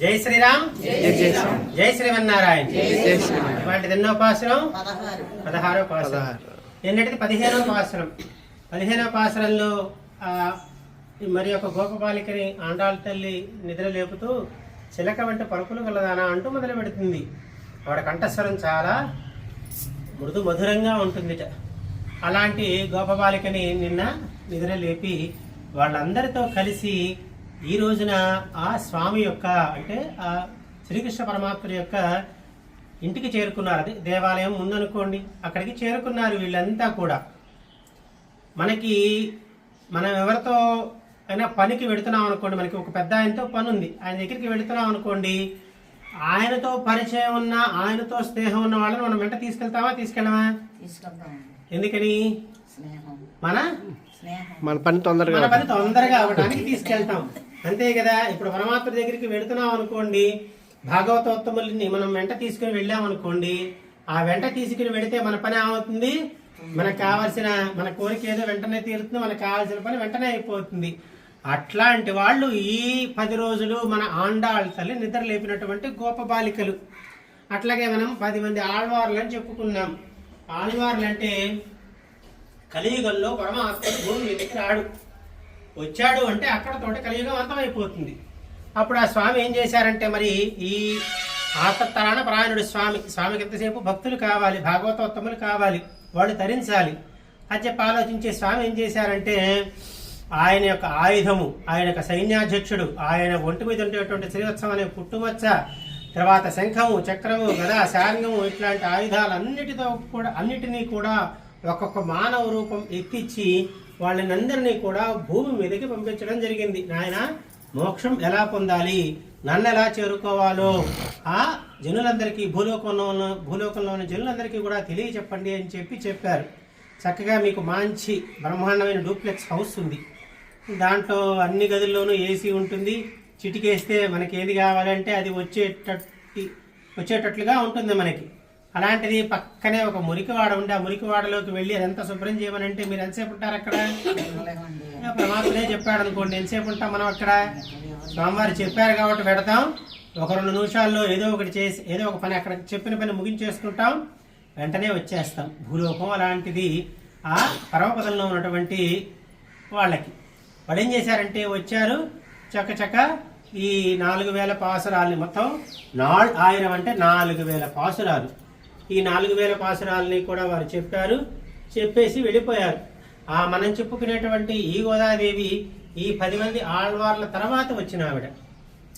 జై శ్రీరామ్, జై శ్రీమన్నారాయణ. వాటి ఎన్నో పాసురం? 16వ పాసురం. ఏంటంటే 15వ పాసురం. 15వ పాసురంలో మరి ఒక గోపబాలికని ఆండాళ్ళ తల్లి నిద్ర లేపుతూ చిలక వంట పరుపులు గలదానా అంటూ మొదలు పెడుతుంది. ఆవిడ కంఠస్వరం చాలా మృదు మధురంగా ఉంటుంది. అలాంటి గోపబాలికని నిన్న నిద్ర లేపి వాళ్ళందరితో కలిసి ఈ రోజున ఆ స్వామి యొక్క అంటే ఆ శ్రీకృష్ణ పరమాత్మ యొక్క ఇంటికి చేరుకున్నారు. అది దేవాలయం ఉందనుకోండి, అక్కడికి చేరుకున్నారు వీళ్ళంతా కూడా. మనం ఎవరితో అయినా పనికి వెళుతున్నాం అనుకోండి, మనకి ఒక పెద్ద ఆయనతో పని ఉంది, ఆయన దగ్గరికి వెళుతున్నాం అనుకోండి, ఆయనతో పరిచయం ఉన్న ఆయనతో స్నేహం ఉన్న వాళ్ళని మనం వెంట తీసుకెళ్తామా తీసుకెళ్ళమా? ఎందుకని? మన పని తొందరగా అవ్వడానికి తీసుకెళ్తాం, అంతే కదా. ఇప్పుడు పరమాత్మ దగ్గరికి వెళుతున్నాం అనుకోండి, భాగవతోత్తముల్ని మనం వెంట తీసుకుని వెళ్ళాం అనుకోండి, ఆ వెంట తీసుకుని వెళితే మన పని ఏమవుతుంది? మనకు కావాల్సిన మన కోరిక ఏదో వెంటనే తీరుతుంది, మనకు కావాల్సిన పని వెంటనే అయిపోతుంది. అట్లాంటి వాళ్ళు ఈ 10 రోజులు మన ఆండాళ్ళ తల్లి నిద్ర లేపినటువంటి గోప బాలికలు. అట్లాగే మనం 10 మంది ఆళ్వార్లు అని చెప్పుకున్నాం. ఆళ్వార్లు అంటే కలియుగంలో పరమాత్మ భూమి మీదకి వచ్చాడు అంటే అక్కడతోటి కలియుగం అంతమైపోతుంది. అప్పుడు ఆ స్వామి ఏం చేశారంటే, మరి ఈ ఆతత్తరాన పరాయణుడు స్వామికి ఎంతసేపు భక్తులు కావాలి, భాగవతోత్తములు కావాలి, వాళ్ళు తరించాలి అని చెప్పి ఆలోచించే స్వామి ఏం చేశారంటే, ఆయన యొక్క ఆయుధము, ఆయన యొక్క సైన్యాధ్యక్షుడు, ఆయన ఒంటి మీద ఉండేటువంటి శ్రీవత్సం అనే పుట్టుమచ్చ, తర్వాత శంఖము, చక్రము, గదా, శార్ంగము, ఇట్లాంటి అన్నిటినీ కూడా ఒక్కొక్క మానవ రూపం ఎత్తిచ్చి వాళ్ళనందరినీ కూడా భూమి మీదకి పంపించడం జరిగింది. నాయన మోక్షం ఎలా పొందాలి, నన్ను ఎలా చేరుకోవాలో ఆ జనులందరికీ భూలోకంలో ఉన్న జనులందరికీ కూడా తెలియచెప్పండి అని చెప్పారు. చక్కగా మీకు మంచి బ్రహ్మాండమైన డూప్లెక్స్ హౌస్ ఉంది, దాంట్లో అన్ని గదుల్లోనూ ఏసీ ఉంటుంది, చిటికేస్తే మనకి ఏది కావాలంటే అది వచ్చేటట్లుగా ఉంటుంది మనకి. అలాంటిది పక్కనే ఒక మురికివాడ ఉండి ఆ మురికివాడలోకి వెళ్ళి అదంతా శుభ్రం చేయమనంటే మీరు ఎంతసేపు ఉంటారు అక్కడ? పరమాత్మనే చెప్పాడు అనుకోండి, ఎంతసేపు ఉంటాం మనం అక్కడ? స్వామివారు చెప్పారు కాబట్టి పెడతాం, ఒక 2 నిమిషాల్లో ఏదో ఒకటి చేసి ఏదో ఒక పని అక్కడ చెప్పిన పని ముగించేసుకుంటాం, వెంటనే వచ్చేస్తాం. భూలోకం అలాంటిది ఆ పరమపదంలో ఉన్నటువంటి వాళ్ళకి. వాళ్ళు ఏం చేశారంటే వచ్చారు, చక్క ఈ 4000 పాసురాలని మొత్తం 1000 అంటే 4000 పాసురాలు, ఈ 4000 పాసురాలని కూడా వారు చెప్పేసి వెళ్ళిపోయారు. మనం చెప్పుకునేటువంటి ఈ గోదాదేవి ఈ 10 మంది ఆళ్వార్ల తర్వాత వచ్చిన ఆవిడ.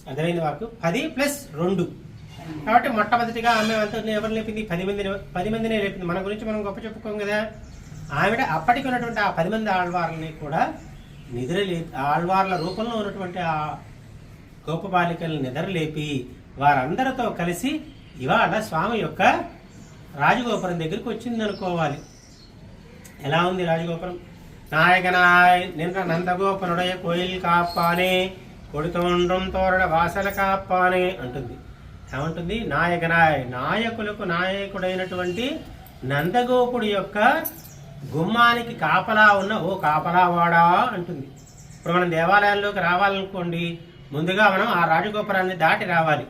అర్థమైంది వాకు? 10+2 కాబట్టి మొట్టమొదటిగా ఆమె అంతా ఎవరు లేపింది? 10 మందినే లేపింది. మన గురించి మనం గొప్ప చెప్పుకోం కదా. ఆవిడ అప్పటికి ఉన్నటువంటి ఆ 10 మంది ఆళ్వార్లని కూడా ఆళ్వార్ల రూపంలో ఉన్నటువంటి ఆ గోప బాలికలను నిద్రలేపి వారందరితో కలిసి ఇవాళ స్వామి యొక్క రాజగోపురం దగ్గరికి వచ్చింది అనుకోవాలి. ఎలా ఉంది రాజగోపురం? నాయకనాయ్ నిన్న నందగోపనుడయ కోయిల్ కాపానే కొడుతోండ్రం తోరణ వాసల కాపానే అంటుంది. ఏమంటుంది? నాయకనాయ్ నాయకులకు నాయకుడైనటువంటి నందగోపుడు యొక్క గుమ్మానికి కాపలా ఉన్న ఓ కాపలావాడా అంటుంది. ఇప్పుడు మనం దేవాలయాల్లోకి రావాలనుకోండి, ముందుగా మనం ఆ రాజగోపురాన్ని దాటి రావాలి.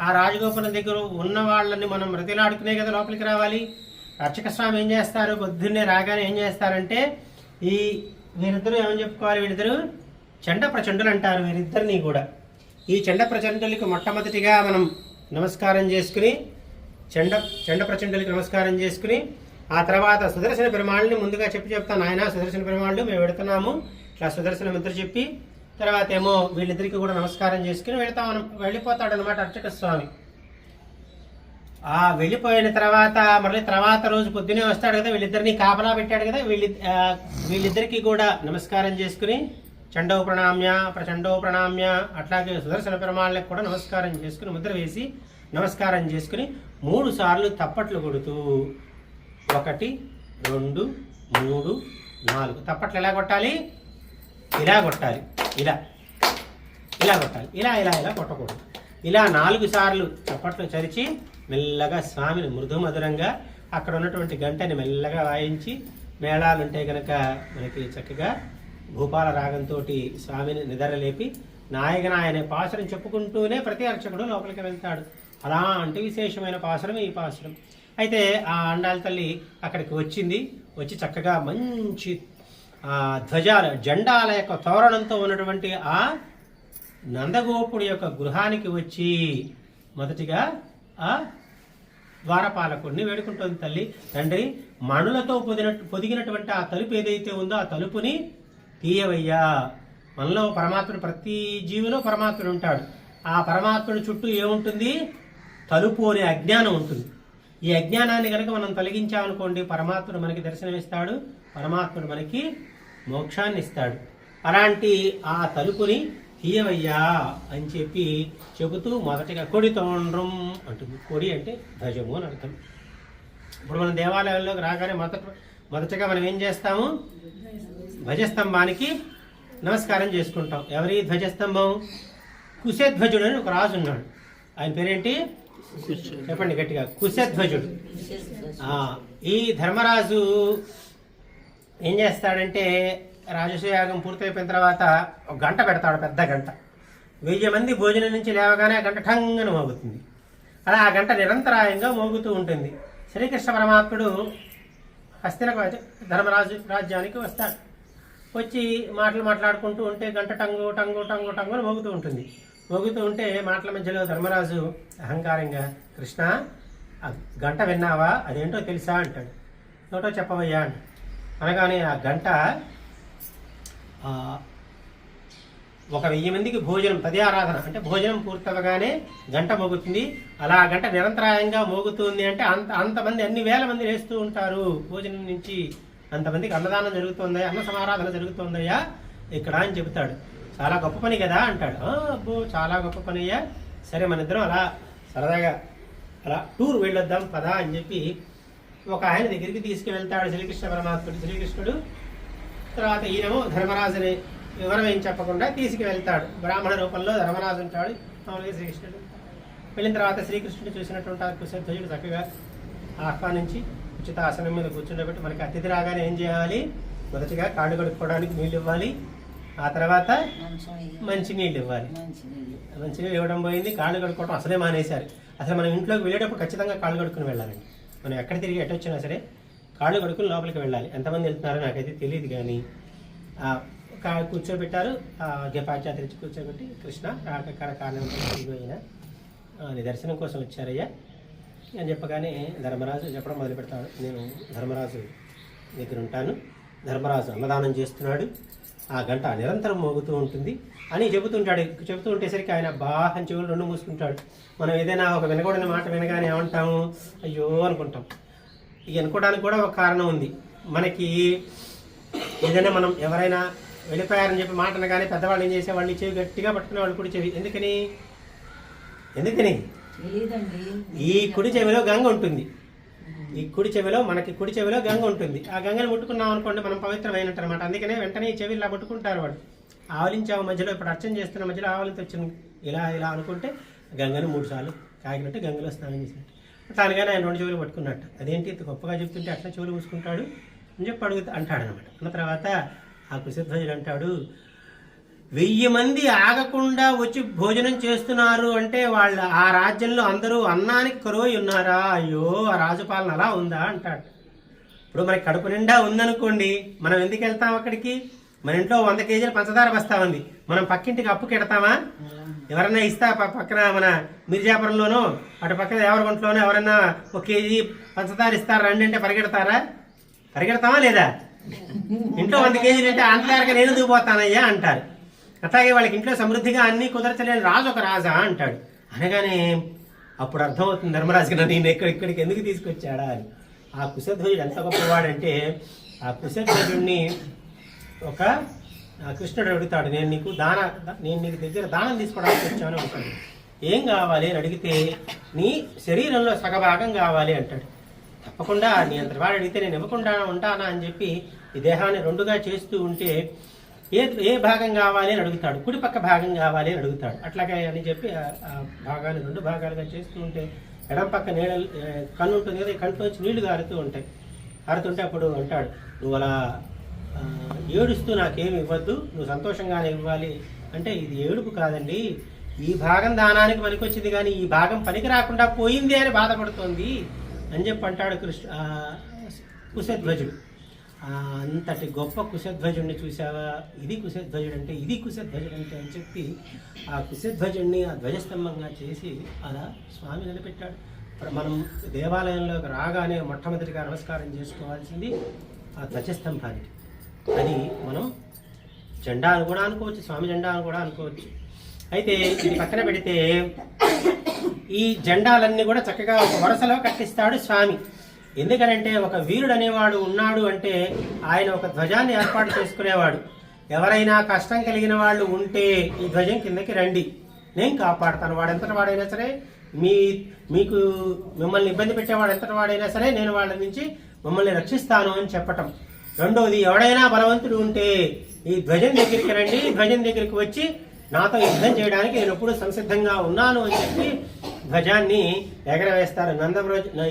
ఆ రాజగోపురం దగ్గర ఉన్న వాళ్ళని మనం మృతిలాడుకునే కదా లోపలికి రావాలి. అర్చక స్వామి ఏం చేస్తారు? పొద్దున్నే రాగానే ఏం చేస్తారంటే వీరిద్దరూ ఏమని చెప్పుకోవాలి? వీళ్ళిద్దరూ చండ ప్రచండులు అంటారు వీరిద్దరిని కూడా. ఈ చండ ప్రచండులకి మొట్టమొదటిగా మనం నమస్కారం చేసుకుని చండ ప్రచండులకి నమస్కారం చేసుకుని ఆ తర్వాత సుదర్శన పెరుమాళ్ళని ముందుగా చెప్తాను, ఆయన సుదర్శన పెరుమాళ్ళు మేము వెళుతున్నాము ఇట్లా సుదర్శన మంత్రి చెప్పి తర్వాత ఏమో వీళ్ళిద్దరికి కూడా నమస్కారం చేసుకుని వెళ్ళిపోతాడు అనమాట అర్చక స్వామి. ఆ వెళ్ళిపోయిన తర్వాత మళ్ళీ తర్వాత రోజు పొద్దునే వస్తాడు కదా, వీళ్ళిద్దరిని కాపలా పెట్టాడు కదా, వీళ్ళిద్దరికీ కూడా నమస్కారం చేసుకుని చండో ప్రణామ్య ప్రచండో ప్రణామ్య అట్లాగే సుదర్శన పెరుమాళ్ళకి కూడా నమస్కారం చేసుకుని ముద్ర వేసి నమస్కారం చేసుకుని 3 సార్లు తప్పట్లు కొడుతూ 1 2 3 4 తప్పట్లు ఎలా కొట్టాలి? ఇలా కొట్టాలి, ఇలా కొట్టాలి, ఇలా కొట్టకూడదు. ఇలా 4 సార్లు చప్పట్లు చరిచి మెల్లగా స్వామిని మృదు మధురంగా అక్కడ ఉన్నటువంటి గంటని మెల్లగా వాయించి మేళాలుంటే కనుక మనకి చక్కగా భూపాల రాగంతో స్వామిని నిద్రలేపి నాయగన అనే పాసురం చెప్పుకుంటూనే ప్రతి అర్చకుడు లోపలికి వెళ్తాడు. అలాంటి విశేషమైన పాసురం ఈ పాసురం. అయితే ఆ అండాల తల్లి అక్కడికి వచ్చి చక్కగా మంచి ధ్వజాల జెండాల యొక్క తోరణంతో ఉన్నటువంటి ఆ నందగోపుడి యొక్క గృహానికి వచ్చి మొదటిగా ఆ ద్వారపాలకుడిని వేడుకుంటోంది. తల్లి, తండ్రి, మణులతో పొదిగినటువంటి ఆ తలుపు ఏదైతే ఉందో ఆ తలుపుని తీయవయ్యా. మనలో పరమాత్ముడు, ప్రతి జీవిలో పరమాత్ముడు ఉంటాడు. ఆ పరమాత్ముడి చుట్టూ ఏముంటుంది? తలుపు అనే అజ్ఞానం ఉంటుంది. ఈ అజ్ఞానాన్ని కనుక మనం తొలగించామనుకోండి, పరమాత్ముడు మనకి దర్శనమిస్తాడు, పరమాత్ముడు మనకి మోక్షాన్ని ఇస్తాడు. అలాంటి ఆ తలుపుని తీయవయ్యా అని చెబుతూ మొదటిగా కొడి తోండ్రం అంటుంది. కొడి అంటే ధ్వజము అని అర్థం. ఇప్పుడు మనం దేవాలయాల్లోకి రాగానే మొదటగా మనం ఏం చేస్తాము? ధ్వజస్తంభానికి నమస్కారం చేసుకుంటాం. ఎవరి ధ్వజస్తంభం? కుశధ్వజుడు అని ఒక రాజు ఉన్నాడు. ఆయన పేరేంటి? చెప్పండి గట్టిగా. కుశధ్వజుడు. ఈ ధర్మరాజు ఏం చేస్తాడంటే, రాజసూయాగం పూర్తయిపోయిన తర్వాత ఒక గంట పెడతాడు, పెద్ద గంట. 1000 మంది భోజనం నుంచి లేవగానే ఆ గంట ఠంగన మోగుతుంది. అలా ఆ గంట నిరంతరాయంగా మోగుతూ ఉంటుంది. శ్రీకృష్ణ పరమాత్ముడు హస్తినకు ధర్మరాజు రాజ్యానికి వస్తాడు. వచ్చి మాట్లాడుకుంటూ ఉంటే గంట టంగు టంగు టంగు టంగు అని మోగుతూ ఉంటుంది. మోగుతూ ఉంటే మాటల మధ్యలో ధర్మరాజు అహంకారంగా, కృష్ణ, ఆ గంట విన్నావా? అదేంటో తెలుసా అంటాడు. నోటో చెప్పవయ్యా అంట. అనగానే ఆ గంట 1000 మందికి భోజనం, తదియారాధన అంటే భోజనం పూర్తవగానే గంట మోగుతుంది. అలా ఆ గంట నిరంతరాయంగా మోగుతుంది అంటే అంతమంది, అన్ని వేల మంది వేస్తూ ఉంటారు భోజనం నుంచి. అంతమందికి అన్నదానం జరుగుతుందయ్యా, అన్న సమారాధన జరుగుతుందయ్యా ఇక్కడ అని చెబుతాడు. చాలా గొప్ప పని కదా అంటాడు. అబ్బో, చాలా గొప్ప పని అయ్యా. సరే, మన ఇద్దరం అలా సరదాగా అలా టూర్ వెళ్ళొద్దాం పదా అని చెప్పి ఒక ఆయన దగ్గరికి తీసుకువెళ్తాడు శ్రీకృష్ణ పరమాత్ముడు. శ్రీకృష్ణుడు తర్వాత ఈయనము ధర్మరాజుని వివరం ఏం చెప్పకుండా తీసుకువెళ్తాడు. బ్రాహ్మణ రూపంలో ధర్మరాజు ఉంటాడు, మామూలుగా శ్రీకృష్ణుడు. వెళ్ళిన తర్వాత శ్రీకృష్ణుడు చూసినటువంటి కుశధ్వజుడు చక్కగా ఆహ్వానించి ఉచిత ఆసనం మీద కూర్చుండబెట్టి, మనకి అతిథి రాగానే ఏం చేయాలి? మొదటిగా కాళ్ళు కడుక్కోవడానికి నీళ్ళు ఇవ్వాలి, ఆ తర్వాత మంచి నీళ్ళు ఇవ్వాలి. మంచిగా ఇవ్వడం పోయింది, కాళ్ళు కడుక్కోవడం అసలే మానేశారు. అసలు మనం ఇంట్లోకి వెళ్ళేటప్పుడు ఖచ్చితంగా కాళ్ళు కడుక్కుని వెళ్ళాలండి. మనం ఎక్కడ తిరిగి ఎట్టొచ్చినా సరే కాళ్ళు కడుక్కుని లోపలికి వెళ్ళాలి. ఎంతమంది వెళ్తున్నారో నాకైతే తెలియదు, కానీ కూర్చోబెట్టారు. పాశ్చాత్య తెచ్చి కూర్చోబెట్టి, కృష్ణ రాకక్కడ కారణం అయినా నీ దర్శనం కోసం వచ్చారయ్యా అని చెప్పగానే ధర్మరాజు చెప్పడం మొదలు పెడతాడు. నేను ధర్మరాజు దగ్గర ఉంటాను, ధర్మరాజు అన్నదానం చేస్తున్నాడు, ఆ గంట నిరంతరం మోగుతూ ఉంటుంది అని చెబుతూ ఉండేసరికి ఆయన బాగా చెవులు 2 మూసుకుంటాడు. మనం ఏదైనా ఒక వినకూడని మాట వినగానే ఏమంటాము? అయ్యో అనుకుంటాం. ఇక అనుకోవడానికి కూడా ఒక కారణం ఉంది. మనకి ఏదైనా మనం ఎవరైనా వెళ్ళిపోయారని చెప్పి మాట అనగానే పెద్దవాళ్ళు ఏం చేసేవాళ్ళు? చెవి గట్టిగా పట్టుకునే వాళ్ళు కుడి చెవి. ఎందుకని? ఈ కుడి చెవిలో గంగ ఉంటుంది. ఈ కుడి చెవిలో గంగ ఉంటుంది. ఆ గంగను ముట్టుకున్నాం అనుకోండి, మనం పవిత్రమైనట్టు అనమాట. అందుకనే వెంటనే ఈ చెవి ఇలా పట్టుకుంటారు వాళ్ళు. ఆవలించావు మధ్యలో, ఇప్పుడు అర్చన చేస్తున్న మధ్యలో ఆవలించి వచ్చింది, ఇలా అనుకుంటే గంగను 3 సార్లు కాకినట్టు గంగలో స్నానం చేసినట్టు. అట్లానగానే ఆయన 2 చెవులు పట్టుకున్నట్టు. అదేంటి ఇంత గొప్పగా చెప్తుంటే అట్లా చెవులు మూసుకుంటాడు అని చెప్పి అంటాడనమాట. అన్న తర్వాత ఆ కుశధ్వజుడు అంటాడు, 1000 మంది ఆగకుండా వచ్చి భోజనం చేస్తున్నారు అంటే వాళ్ళ ఆ రాజ్యంలో అందరూ అన్నానికి కరువై ఉన్నారా? అయ్యో, ఆ రాజుపాలన అలా ఉందా అంటాడు. ఇప్పుడు మనకి కడుపు నిండా ఉందనుకోండి, మనం ఎందుకు వెళ్తాం అక్కడికి? మన ఇంట్లో 100 కేజీల పంచదార బస్తా ఉంది, మనం పక్కింటికి అప్పుకి ఎడతామా? ఎవరన్నా ఇస్తా? పక్కన మన మిర్జాపురంలోనో అటు పక్కన ఎవరిగుంట్లోనో ఎవరన్నా 1 కేజీ పంచదార ఇస్తారా రండి అంటే పరిగెడతామా లేదా? ఇంట్లో 100 కేజీలు అంటే అంతదాకా నేను దిగిపోతానయ్యా అంటారు. అట్లాగే వాళ్ళకి ఇంట్లో సమృద్ధిగా అన్ని కుదరచలేని రాజు ఒక రాజా అంటాడు. అనగానే అప్పుడు అర్థమవుతుంది ధర్మరాజుకి, నేను ఇక్కడికి ఎందుకు తీసుకొచ్చాడా అని. ఆ కుశధ్వజుడు ఎంత గొప్పవాడంటే, ఆ కుశధ్వజుడిని ఒక కృష్ణుడు అడుగుతాడు, నేను నీకు దగ్గర దానం తీసుకోవడానికి వచ్చాను అంటాడు. ఏం కావాలి అని అడిగితే, నీ శరీరంలో సగభాగం కావాలి అంటాడు. తప్పకుండా, నీ అంత వాడు అడిగితే నేను ఇవ్వకుండా ఉంటానా అని చెప్పి ఈ దేహాన్ని 2గా చేస్తూ ఉంటే, ఏ భాగం కావాలి అని అడుగుతాడు. కుడి పక్క భాగం కావాలి అని అడుగుతాడు. అట్లాగే అని చెప్పి ఆ భాగాన్ని 2 భాగాలుగా చేస్తూ ఉంటే, ఎడం పక్క కన్ను ఉంటుంది కదా, కంట్లోంచి నీళ్లు కారుతుంటే అప్పుడు అంటాడు, నువ్వు అలా ఏడుస్తూ నాకేమి ఇవ్వద్దు, నువ్వు సంతోషంగానే ఇవ్వాలి అంటే ఇది ఏడుపు కాదండి, ఈ భాగం దానానికి పనికొచ్చింది కానీ ఈ భాగం పనికి రాకుండా పోయింది అని బాధపడుతోంది అని చెప్పి అంటాడు కుశధ్వజుడు. అంతటి గొప్ప కుశధ్వజుడిని చూసావా, ఇది కుశధ్వజుడు అంటే, ఇది కుశధ్వజుడు అంటే అని చెప్పి ఆ కుశధ్వజుడిని ఆ ధ్వజస్తంభంగా చేసి అలా స్వామి నిలబెట్టాడు. మనం దేవాలయంలోకి రాగానే మొట్టమొదటిగా నమస్కారం చేసుకోవాల్సింది ఆ ధ్వజస్తంభానికి. అది మనం జెండా అని కూడా అనుకోవచ్చు, స్వామి జెండా అని కూడా అనుకోవచ్చు. అయితే ఇది పక్కన పెడితే ఈ జెండాలన్నీ కూడా చక్కగా ఒక వరుసలో కట్టిస్తాడు స్వామి. ఎందుకనంటే ఒక వీరుడు అనేవాడు ఉన్నాడు అంటే ఆయన ఒక ధ్వజాన్ని ఏర్పాటు చేసుకునేవాడు. ఎవరైనా కష్టం కలిగిన వాళ్ళు ఉంటే ఈ ధ్వజం కిందకి రండి, నేను కాపాడుతాను. వాడెంతటి వాడైనా సరే, మీకు మిమ్మల్ని ఇబ్బంది పెట్టేవాడు ఎంతటి వాడైనా సరే నేను వాళ్ళ నుంచి మిమ్మల్ని రక్షిస్తాను అని చెప్పటం. రెండోది, ఎవడైనా బలవంతుడు ఉంటే ఈ ధ్వజం దగ్గరికి రండి, ధ్వజం దగ్గరికి వచ్చి నాతో యుద్ధం చేయడానికి నేను ఎప్పుడు సంసిద్ధంగా ఉన్నాను అని చెప్పి ధ్వజాన్ని ఎగరవేస్తారు.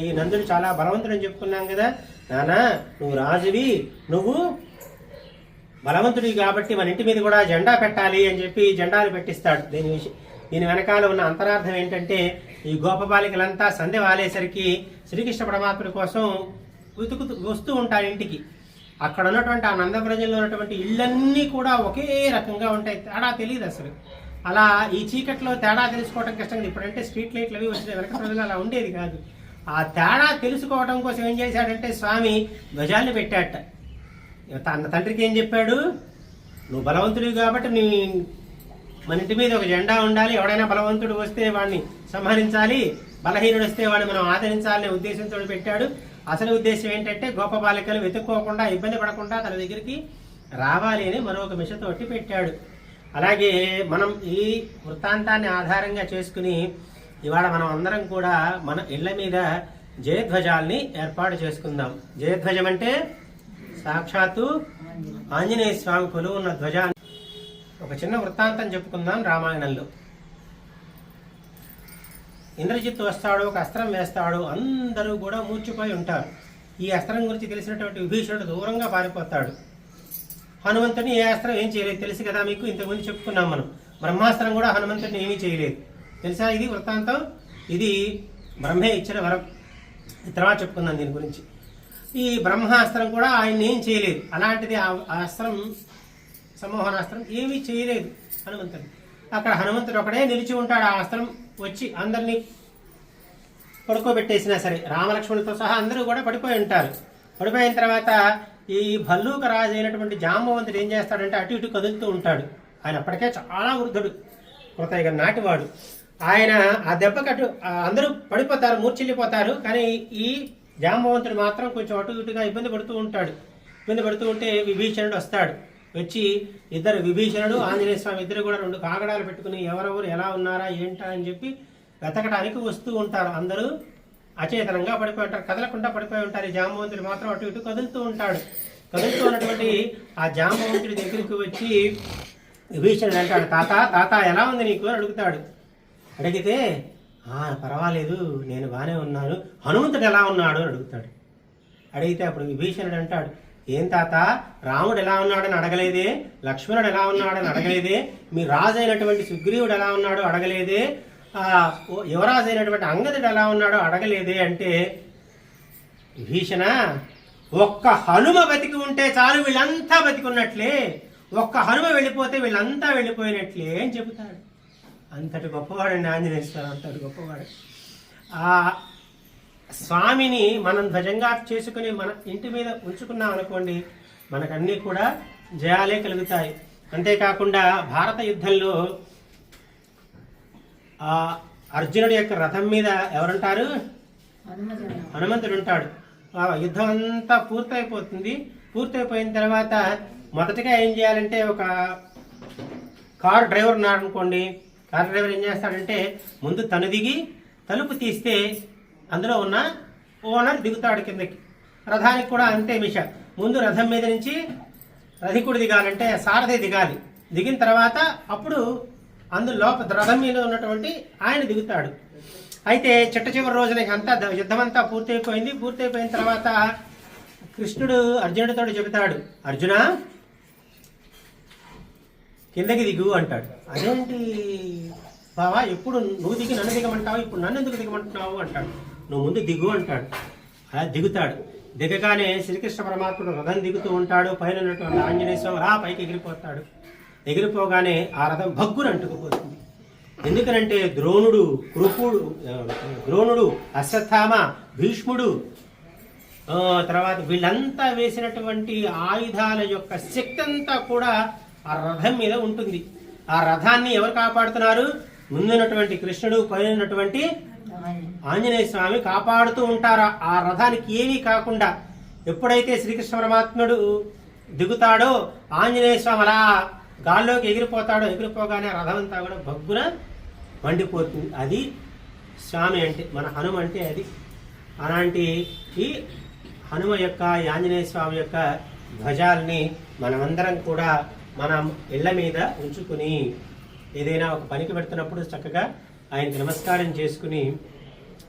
ఈ నందుడు చాలా బలవంతుడని చెప్పుకున్నాం కదా, నానా నువ్వు రాజువి, నువ్వు బలవంతుడివి కాబట్టి మన ఇంటి మీద కూడా జెండా పెట్టాలి అని చెప్పి జెండాలు పెట్టిస్తాడు. దీని వెనకాల ఉన్న అంతరార్థం ఏంటంటే, ఈ గోపబాలికలంతా సంధ్య వాలేసరికి శ్రీకృష్ణ పరమాత్ముడి కోసం వస్తూ ఉంటారు ఇంటికి. అక్కడ ఉన్నటువంటి ఆ నందవ్రజంలో ఉన్నటువంటి ఇళ్ళన్నీ కూడా ఒకే రకంగా ఉంటాయి, తేడా తెలియదు అసలు. అలా ఈ చీకట్లో తేడా తెలుసుకోవడం కష్టం. ఇప్పుడంటే స్ట్రీట్ లైట్లు అవి వచ్చినాయి, వెనక రోజులు అలా ఉండేది కాదు. ఆ తేడా తెలుసుకోవడం కోసం ఏం చేశాడంటే స్వామి ధ్వజాన్ని పెట్టాట. తన తండ్రికి ఏం చెప్పాడు, నువ్వు బలవంతుడివి కాబట్టి మన ఇంటి మీద ఒక జెండా ఉండాలి, ఎవడైనా బలవంతుడు వస్తే వాడిని సంహరించాలి, బలహీనుడు వస్తే వాడిని మనం ఆదరించాలనే ఉద్దేశంతో పెట్టాడు. అసలు ఉద్దేశం ఏంటంటే గొప్ప బాలికలు వెతుక్కోకుండా ఇబ్బంది పడకుండా తన దగ్గరికి రావాలి అని మరొక మిషతోటి పెట్టాడు. అలాగే మనం ఈ వృత్తాంతాన్ని ఆధారంగా చేసుకుని ఇవాళ మనం అందరం కూడా మన ఇళ్ల మీద జయధ్వజాల్ని ఏర్పాటు చేసుకుందాం. జయధ్వజం అంటే సాక్షాత్తు ఆంజనేయ స్వామి కొలువు ఉన్న ధ్వజాన్ని. ఒక చిన్న వృత్తాంతం చెప్పుకుందాం రామాయణంలో. ఇంద్రజిత్తు వస్తాడు, ఒక అస్త్రం వేస్తాడు, అందరూ కూడా మూర్చిపోయి ఉంటారు. ఈ అస్త్రం గురించి తెలిసినటువంటి విభీషణుడు దూరంగా పారిపోతాడు. హనుమంతుని ఏ అస్త్రం ఏం చేయలేదు, తెలుసు కదా మీకు, ఇంతకుముందు చెప్పుకున్నాం మనం. బ్రహ్మాస్త్రం కూడా హనుమంతుడిని ఏమీ చేయలేదు, తెలుసా ఇది వృత్తాంతం. ఇది బ్రహ్మే ఇచ్చిన వరం, తర్వాత చెప్పుకుందాం దీని గురించి. ఈ బ్రహ్మాస్త్రం కూడా ఆయన్ని ఏం చేయలేదు. అలాంటిది ఆ అస్త్రం, సమ్మోహనాస్త్రం ఏమీ చేయలేదు హనుమంతుడు. అక్కడ హనుమంతుడు ఒకడే నిలిచి ఉంటాడు. ఆ అస్త్రం వచ్చి అందరినీ పడుకోబెట్టేసినా సరే, రామలక్ష్మణులతో సహా అందరూ కూడా పడిపోయి ఉంటారు. పడిపోయిన తర్వాత ఈ భల్లూక రాజు అయినటువంటి జాంబవంతుడు ఏం చేస్తాడంటే అటు ఇటు కదులుతూ ఉంటాడు. ఆయన అప్పటికే చాలా వృద్ధుడు, కృతయుగ నాటివాడు. ఆయన ఆ దెబ్బకటు అందరూ పడిపోతారు, మూర్చిల్లిపోతారు. కానీ ఈ జాంబవంతుడు మాత్రం కొంచెం అటు ఇటుగా ఇబ్బంది పడుతూ ఉంటాడు. ఇబ్బంది పడుతూ ఉంటే విభీషణుడు వస్తాడు. వచ్చి ఇద్దరు, విభీషణుడు ఆంజనేయ స్వామి ఇద్దరు కూడా 2 కాగడాలు పెట్టుకుని ఎవరెవరు ఎలా ఉన్నారా ఏంటా అని చెప్పి వెతకడానికి వస్తూ ఉంటారు. అందరూ అచేతనంగా పడిపోయి ఉంటారు, కదలకుండా పడిపోయి ఉంటారు. ఈ జాంబవంతుడు మాత్రం అటు ఇటు కదులుతూ ఉంటాడు. కదులుతూ ఉన్నటువంటి ఆ జాంబవంతుడి దగ్గరికి వచ్చి విభీషణుడు అంటాడు, తాత ఎలా ఉంది నీకు అని అడుగుతాడు. అడిగితే పర్వాలేదు, నేను బాగానే ఉన్నాను, హనుమంతుడు ఎలా ఉన్నాడు అని అడుగుతాడు. అడిగితే అప్పుడు విభీషణుడు అంటాడు, ఏం తాత, రాముడు ఎలా ఉన్నాడని అడగలేదే, లక్ష్మణుడు ఎలా ఉన్నాడని అడగలేదే, మీ రాజు అయినటువంటి సుగ్రీవుడు ఎలా ఉన్నాడో అడగలేదే, యువరాజు అయినటువంటి అంగదుడు ఎలా ఉన్నాడో అడగలేదే అంటే, విభీషణ ఒక్క హనుమ బతికి ఉంటే చాలు, వీళ్ళంతా బతికున్నట్లే, ఒక్క హనుమ వెళ్ళిపోతే వీళ్ళంతా వెళ్ళిపోయినట్లే అని చెబుతాడు. అంతటి గొప్పవాడండి ఆంజనేయ స్వామి, అంతటి గొప్పవాడు. ఆ స్వామిని మనం ధ్వజంగా చేసుకుని మన ఇంటి మీద ఉంచుకున్నాం అనుకోండి, మనకన్నీ కూడా జయాలే కలుగుతాయి. అంతేకాకుండా భారత యుద్ధంలో ఆ అర్జునుడి యొక్క రథం మీద ఎవరుంటారు, హనుమంతుడు ఉంటాడు. ఆ యుద్ధం అంతా పూర్తయిపోతుంది. పూర్తయిపోయిన తర్వాత మొదటగా ఏం చేయాలంటే, ఒక కారు డ్రైవర్ ఉన్నాడు అనుకోండి, కారు డ్రైవర్ ఏం చేస్తాడంటే ముందు తను దిగి తలుపు తీస్తే అందులో ఉన్న ఓనర్ దిగుతాడు కిందకి. రథానికి కూడా అంతే మిష, ముందు రథం మీద నుంచి రథికుడు దిగాలంటే సారథి దిగాలి. దిగిన తర్వాత అప్పుడు అందులో రథం మీద ఉన్నటువంటి ఆయన దిగుతాడు. అయితే చిట్ట చివరి రోజున అంతా యుద్ధం అంతా పూర్తయిపోయింది. పూర్తయిపోయిన తర్వాత కృష్ణుడు అర్జునుడితో చెబుతాడు, అర్జున కిందకి దిగు అంటాడు. అదేంటి బావా, ఎప్పుడు నువ్వు దిగి నన్ను దిగమంటావు, ఇప్పుడు నన్ను ఎందుకు దిగమంటున్నావు అంటాడు. నువ్వు ముందు దిగు అంటాడు. అలా దిగుతాడు. దిగగానే శ్రీకృష్ణ పరమాత్ముడు రథం దిగుతూ ఉంటాడు. పైన ఉన్నటువంటి ఆంజనేయ స్వామి రా పైకి ఎగిరిపోతాడు. ఎగిరిపోగానే ఆ రథం భగ్గున అంటుకుపోతుంది. ఎందుకనంటే ద్రోణుడు, అశ్వత్థామ, భీష్ముడు, తర్వాత వీళ్ళంతా వేసినటువంటి ఆయుధాల యొక్క శక్తి అంతా కూడా ఆ రథం మీద ఉంటుంది. ఆ రథాన్ని ఎవరు కాపాడుతున్నారు? ముందున్నటువంటి కృష్ణుడు, పైన ఉన్నటువంటి ఆంజనేయ స్వామి కాపాడుతూ ఉంటారు. ఆ రథానికి ఏమీ కాకుండా ఎప్పుడైతే శ్రీకృష్ణ పరమాత్ముడు దిగుతాడో ఆంజనేయ స్వామి అలా గాల్లోకి ఎగిరిపోతాడో, ఎగిరిపోగానే రథం అంతా కూడా భగ్గున మండిపోతుంది. అది స్వామి అంటే, మన హనుమ అంటే అది. అలాంటి ఈ హనుమ యొక్క, ఆంజనేయ స్వామి యొక్క ధ్వజాలని మనమందరం కూడా మనం ఇళ్ల మీద ఉంచుకుని ఏదైనా ఒక పనికి పెడుతున్నప్పుడు చక్కగా ఆయనకి నమస్కారం చేసుకుని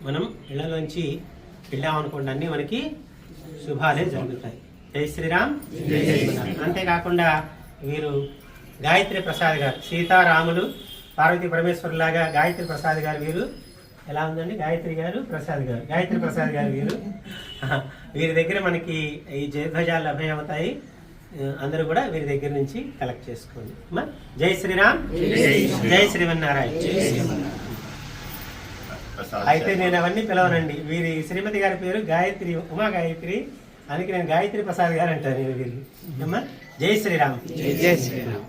మనం ఇళ్లలోంచి వెళ్ళామనుకోండి, అన్నీ మనకి శుభాలే జరుగుతాయి. జై శ్రీరామ్. అంతేకాకుండా వీరు గాయత్రి ప్రసాద్ గారు, సీతారాములు పార్వతీ పరమేశ్వరులాగా గాయత్రి ప్రసాద్ గారు వీరు ఎలా ఉందండి? గాయత్రి ప్రసాద్ గారు వీరి దగ్గర మనకి ఈ జయధ్వజాలు లభ్యమవుతాయి. అందరూ కూడా వీరి దగ్గర నుంచి కలెక్ట్ చేసుకోండి. జై శ్రీరామ్, జై శ్రీమన్నారాయణ. అయితే నేను అవన్నీ పిలవనండి. వీరి శ్రీమతి గారి పేరు గాయత్రి, ఉమా గాయత్రి. అందుకే నేను గాయత్రి ప్రసాద్ గారు అంటాను వీరు. జై శ్రీరామ్. జై శ్రీరామ్.